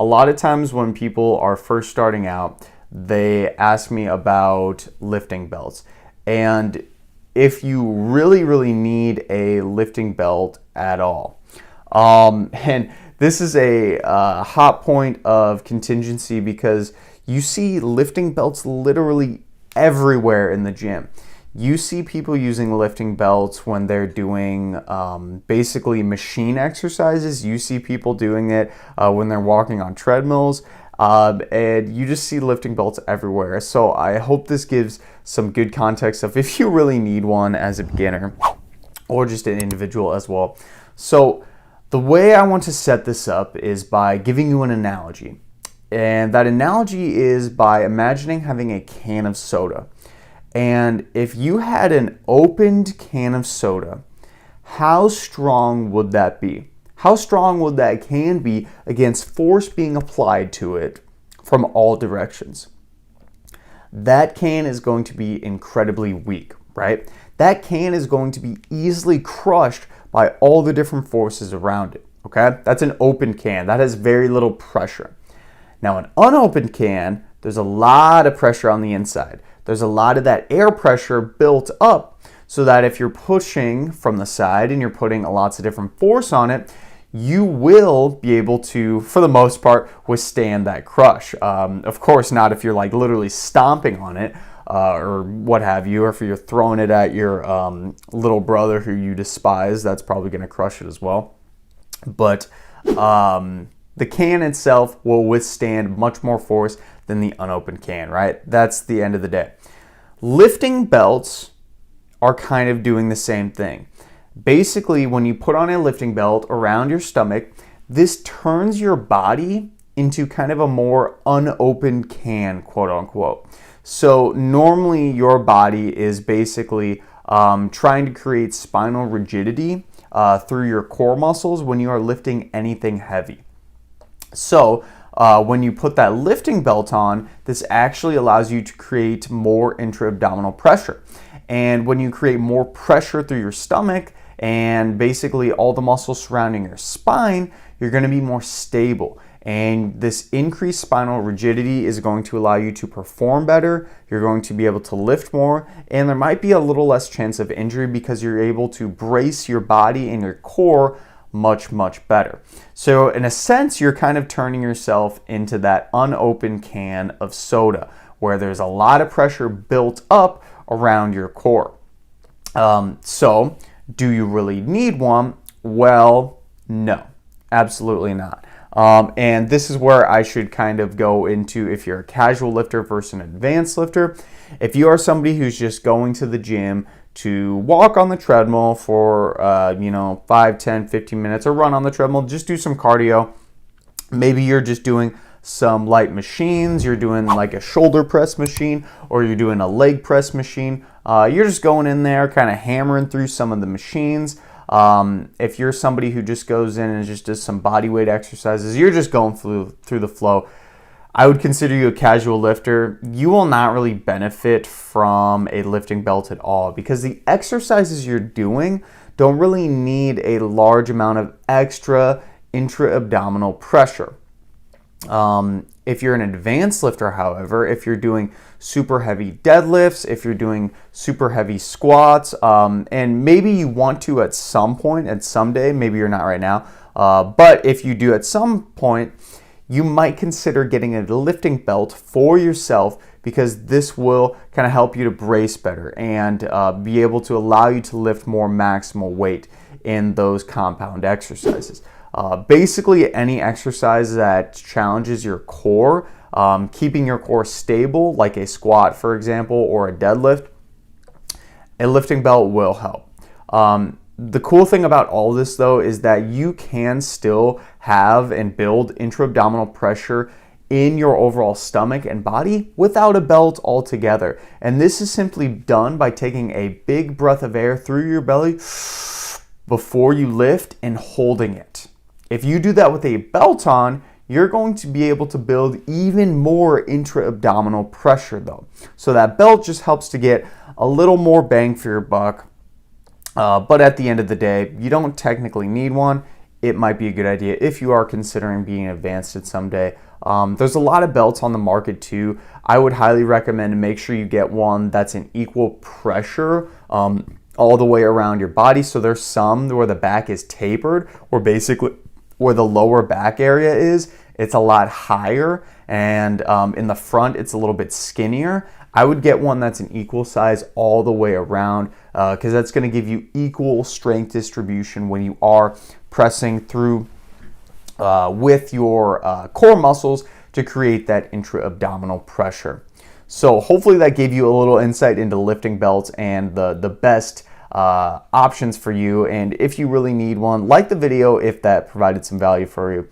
a lot of times when people are first starting out, they ask me about lifting belts. And if you really need a lifting belt at all, and this is a hot point of contingency because you see lifting belts literally everywhere in the gym. You see people using lifting belts when they're doing basically machine exercises. You see people doing it when they're walking on treadmills. And you just see lifting belts everywhere. So I hope this gives some good context of if you really need one as a beginner or just an individual as well. So the way I want to set this up is by giving you an analogy. And that analogy is by imagining having a can of soda. And if you had an opened can of soda, how strong would that be? How strong would that can be against force being applied to it from all directions? That can is going to be incredibly weak, right? That can is going to be easily crushed by all the different forces around it, okay? That's an open can. That has very little pressure. Now, an unopened can, there's a lot of pressure on the inside. There's a lot of that air pressure built up so that if you're pushing from the side and you're putting lots of different force on it, you will be able to, for the most part, withstand that crush. Of course not if you're like literally stomping on it or what have you, or if you're throwing it at your little brother who you despise, that's probably going to crush it as well. But the can itself will withstand much more force than the unopened can, right? That's the end of the day. Lifting belts are kind of doing the same thing. Basically, when you put on a lifting belt around your stomach, this turns your body into kind of a more unopened can, quote unquote. So normally your body is basically trying to create spinal rigidity through your core muscles when you are lifting anything heavy. So when you put that lifting belt on, this actually allows you to create more intra-abdominal pressure. And when you create more pressure through your stomach and basically all the muscles surrounding your spine, you're going to be more stable. And this increased spinal rigidity is going to allow you to perform better. You're going to be able to lift more, and there might be a little less chance of injury because you're able to brace your body and your core much better. So in a sense, you're kind of turning yourself into that unopened can of soda where there's a lot of pressure built up around your core. So do you really need one? Well, no, absolutely not. And this is where I should kind of go into if you're a casual lifter versus an advanced lifter. If you are somebody who's just going to the gym to walk on the treadmill for 5, 10, 15 minutes or run on the treadmill, just do some cardio. Maybe you're just doing some light machines, you're doing like a shoulder press machine, or you're doing a leg press machine. You're just going in there kind of hammering through some of the machines. If you're somebody who just goes in and just does some body weight exercises, you're just going through the flow. I would consider you a casual lifter. You will not really benefit from a lifting belt at all because the exercises you're doing don't really need a large amount of extra intra-abdominal pressure. If you're an advanced lifter, however, if you're doing super heavy deadlifts, if you're doing super heavy squats, and maybe you want to at some point, at some day, maybe you're not right now, but if you do at some point, you might consider getting a lifting belt for yourself because this will kind of help you to brace better and be able to allow you to lift more maximal weight in those compound exercises. Basically, any exercise that challenges your core, keeping your core stable, like a squat, for example, or a deadlift, a lifting belt will help. The cool thing about all this, though, is that you can still have and build intra-abdominal pressure in your overall stomach and body without a belt altogether. And this is simply done by taking a big breath of air through your belly before you lift and holding it. If you do that with a belt on, you're going to be able to build even more intra-abdominal pressure though. So that belt just helps to get a little more bang for your buck. But at the end of the day, you don't technically need one. it might be a good idea if you are considering being advanced at someday. There's a lot of belts on the market too. I would highly recommend to make sure you get one that's an equal pressure all the way around your body. So there's some where the back is tapered, or basically where the lower back area is, it's a lot higher, and in the front it's a little bit skinnier. I would get one that's an equal size all the way around, because that's going to give you equal strength distribution when you are pressing through with your core muscles to create that intra-abdominal pressure. So hopefully that gave you a little insight into lifting belts and the best options for you. And if you really need one, like the video if that provided some value for you.